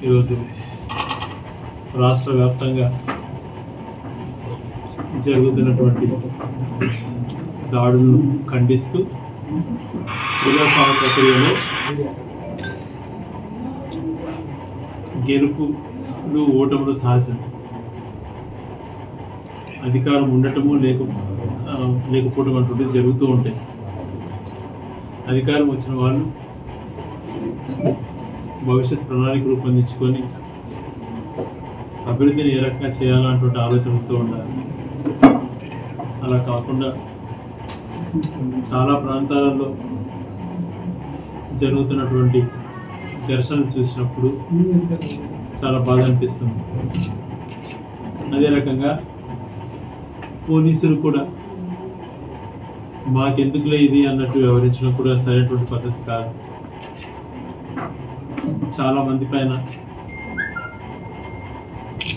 ఈరోజు రాష్ట్ర వ్యాప్తంగా జరుగుతున్నటువంటి దాడులను ఖండిస్తూ ప్రజాస్వామ్య ప్రక్రియలో గెలుపులు ఓటములు సహజం. అధికారం ఉండటము లేకపోవడం అటువంటిది జరుగుతూ ఉంటాయి. అధికారం వచ్చిన వాళ్ళు భవిష్యత్ ప్రణాళిక రూపొందించుకొని అభివృద్ధిని ఏ రకంగా చేయాలన్నటువంటి ఆలోచనతో ఉండాలి. అలా కాకుండా చాలా ప్రాంతాలలో జరుగుతున్నటువంటి ఘర్షణలు చూసినప్పుడు చాలా బాధ అనిపిస్తుంది. అదే రకంగా పోలీసులు కూడా మాకెందుకులే ఇది అన్నట్టు వ్యవహరించడం కూడా సరైనటువంటి పద్ధతి కాదు. చాలామంది పైన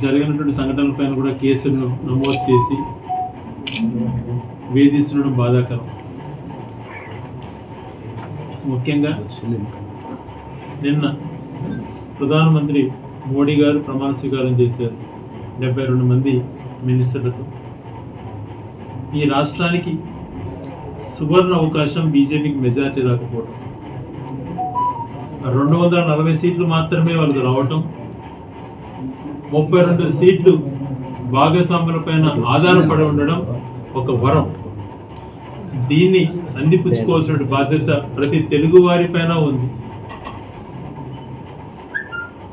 జరిగినటువంటి సంఘటనల పైన కూడా కేసులను నమోదు చేసి వేధిస్తుండడం బాధాకరం. ముఖ్యంగా నిన్న ప్రధానమంత్రి మోడీ గారు ప్రమాణ స్వీకారం చేశారు 72 మంది మినిస్టర్లతో. ఈ రాష్ట్రానికి సువర్ణ అవకాశం బీజేపీకి మెజారిటీ రాకపోవడం, 240 సీట్లు మాత్రమే వాళ్ళకి రావటం, 32 సీట్లు భాగస్వాములపైన ఆధారపడి ఉండడం ఒక వరం. దీన్ని అందిపుచ్చుకోవాల్సిన బాధ్యత ప్రతి తెలుగు వారి పైన ఉంది.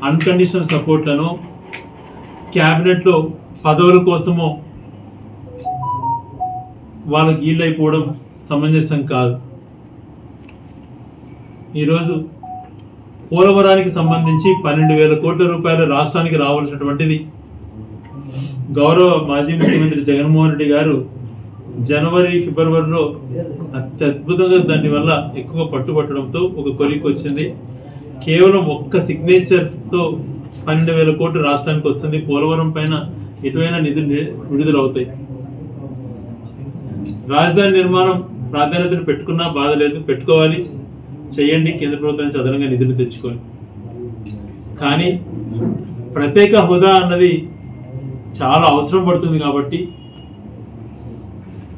అన్కండిషనల్ సపోర్ట్లను క్యాబినెట్లో పదవుల కోసమో వాళ్ళకి ఈళ్ళైపోవడం సమంజసం కాదు. ఈరోజు పోలవరానికి సంబంధించి 12,000 కోట్ల రూపాయలు రాష్ట్రానికి రావాల్సినటువంటిది గౌరవ మాజీ ముఖ్యమంత్రి జగన్మోహన్ రెడ్డి గారు జనవరి ఫిబ్రవరిలో అత్యద్భుతంగా దానివల్ల ఎక్కువ పట్టుబట్టడంతో ఒక కొలిక్కి వచ్చింది. కేవలం ఒక్క సిగ్నేచర్తో 12,000 కోట్లు రాష్ట్రానికి వస్తుంది. పోలవరం పైన ఎటువైనా నిధులు విడుదలవుతాయి. రాజధాని నిర్మాణం ప్రాధాన్యతను పెట్టుకున్నా బాధ లేదు, పెట్టుకోవాలి, చేయండి, కేంద్ర ప్రభుత్వం నుంచి అదనంగా నిధులు తెచ్చుకొని. కానీ ప్రత్యేక హోదా అన్నది చాలా అవసరం పడుతుంది. కాబట్టి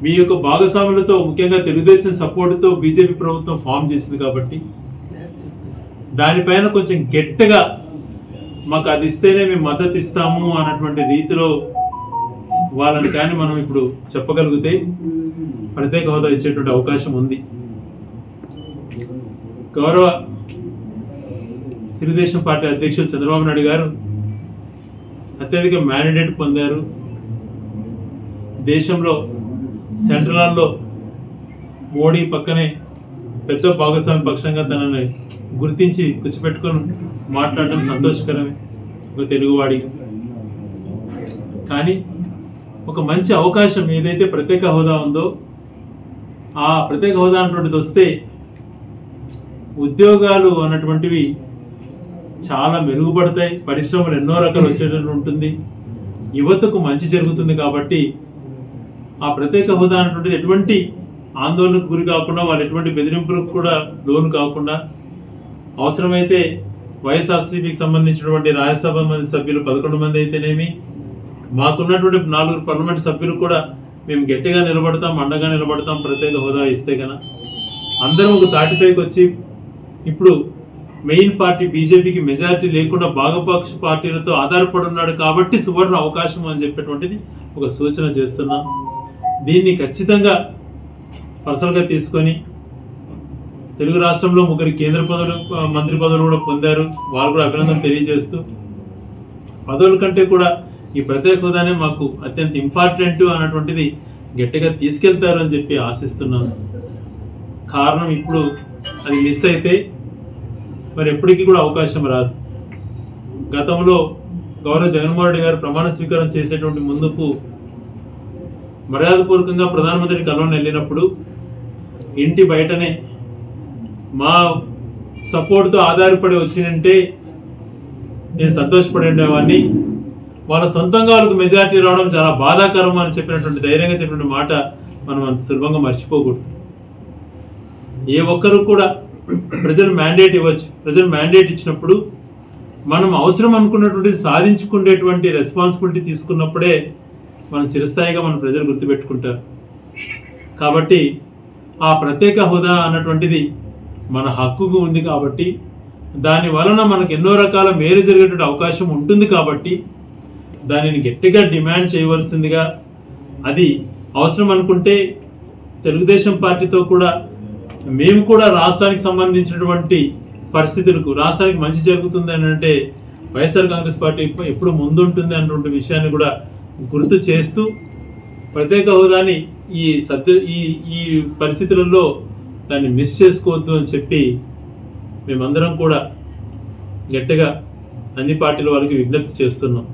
మీ యొక్క భాగస్వాములతో, ముఖ్యంగా తెలుగుదేశం సపోర్టుతో బీజేపీ ప్రభుత్వం ఫామ్ చేసింది. కాబట్టి దానిపైన కొంచెం గట్టిగా మాకు అది ఇస్తేనే మేము మద్దతు ఇస్తాము అన్నటువంటి రీతిలో వాళ్ళని కానీ మనం ఇప్పుడు చెప్పగలిగితే ప్రత్యేక హోదా ఇచ్చేటువంటి అవకాశం ఉంది. గౌరవ తెలుగుదేశం పార్టీ అధ్యక్షులు చంద్రబాబు నాయుడు గారు అత్యధిక మ్యాండేట్ పొందారు. దేశంలో సెంట్రల్లో మోడీ పక్కనే పెద్ద భాగస్వామి పక్షంగా తనని గుర్తించి కూర్చోపెట్టుకొని మాట్లాడడం సంతోషకరమే ఒక తెలుగువాడిగా. కానీ ఒక మంచి అవకాశం ఏదైతే ప్రత్యేక హోదా ఉందో, ఆ ప్రత్యేక హోదా అన్నటువంటిది వస్తే ఉద్యోగాలు అన్నటువంటివి చాలా మెరుగుపడతాయి, పరిశ్రమలు ఎన్నో రకాలు వచ్చేటట్టు ఉంటుంది, యువతకు మంచి జరుగుతుంది. కాబట్టి ఆ ప్రత్యేక హోదా అన్నటువంటిది ఎటువంటి ఆందోళనకు గురి కాకుండా, వాళ్ళు ఎటువంటి బెదిరింపులకు కూడా లోను కాకుండా, అవసరమైతే వైఎస్ఆర్సీపీకి సంబంధించినటువంటి రాజ్యసభ సభ్యులు 11 మంది అయితేనేమి, మాకున్నటువంటి 4 పార్లమెంట్ సభ్యులు కూడా మేము గట్టిగా నిలబడతాం, అండగా నిలబడతాం. ప్రత్యేక హోదా ఇస్తే కన్నా అందరం ఒక తాటిపైకి వచ్చి, ఇప్పుడు మెయిన్ పార్టీ బీజేపీకి మెజారిటీ లేకుండా భాగపక్ష పార్టీలతో ఆధారపడి ఉన్నాడు కాబట్టి సువర్ణ అవకాశం అని చెప్పేటువంటిది ఒక సూచన చేస్తున్నాం. దీన్ని ఖచ్చితంగా పర్సనల్గా తీసుకొని తెలుగు రాష్ట్రంలో 3 కేంద్ర పదవులు, మంత్రి పదవులు కూడా పొందారు. వాళ్ళు కూడా అభినందన తెలియజేస్తూ, పదవుల కంటే కూడా ఈ ప్రత్యేక హోదానే మాకు అత్యంత ఇంపార్టెంట్ అన్నటువంటిది గట్టిగా తీసుకెళ్తారు అని చెప్పి ఆశిస్తున్నాను. కారణం ఇప్పుడు అది మిస్ అయితే మరి ఎప్పటికీ కూడా అవకాశం రాదు. గతంలో గౌరవ జగన్మోహన్ రెడ్డి గారు ప్రమాణ స్వీకారం చేసేటువంటి ముందుకు మర్యాదపూర్వకంగా ప్రధానమంత్రి కలవని వెళ్ళినప్పుడు ఇంటి బయటనే మా సపోర్ట్తో ఆధారపడి వచ్చినంటే నేను సంతోషపడి ఉండేవాడిని, వాళ్ళ సొంతంగా వాళ్ళకు మెజారిటీ రావడం చాలా బాధాకరం అని చెప్పినటువంటి ధైర్యంగా చెప్పినటువంటి మాట మనం అంత సులభంగా మర్చిపోకూడదు. ఏ ఒక్కరు కూడా ప్రజలు మ్యాండేట్ ఇవ్వచ్చు. ప్రజలు మ్యాండేట్ ఇచ్చినప్పుడు మనం అవసరం అనుకున్నటువంటి సాధించుకునేటువంటి రెస్పాన్సిబిలిటీ తీసుకున్నప్పుడే మనం చిరస్థాయిగా మన ప్రజలు గుర్తుపెట్టుకుంటారు. కాబట్టి ఆ ప్రత్యేక హోదా అన్నటువంటిది మన హక్కుగా ఉంది కాబట్టి, దాని వలన మనకు ఎన్నో రకాల మేలు జరిగేటువంటి అవకాశం ఉంటుంది కాబట్టి దానిని గట్టిగా డిమాండ్ చేయవలసిందిగా, అది అవసరం అనుకుంటే తెలుగుదేశం పార్టీతో కూడా మేము కూడా రాష్ట్రానికి సంబంధించినటువంటి పరిస్థితులకు, రాష్ట్రానికి మంచి జరుగుతుంది అని అంటే వైఎస్ఆర్ కాంగ్రెస్ పార్టీ ఎప్పుడు ముందుంటుంది అన్నటువంటి విషయాన్ని కూడా గుర్తు చేస్తూ, ప్రత్యేక హోదాని ఈ పరిస్థితులలో దాన్ని మిస్ చేసుకోవద్దు అని చెప్పి మేమందరం కూడా గట్టిగా అన్ని పార్టీల వాళ్ళకి విజ్ఞప్తి చేస్తున్నాం.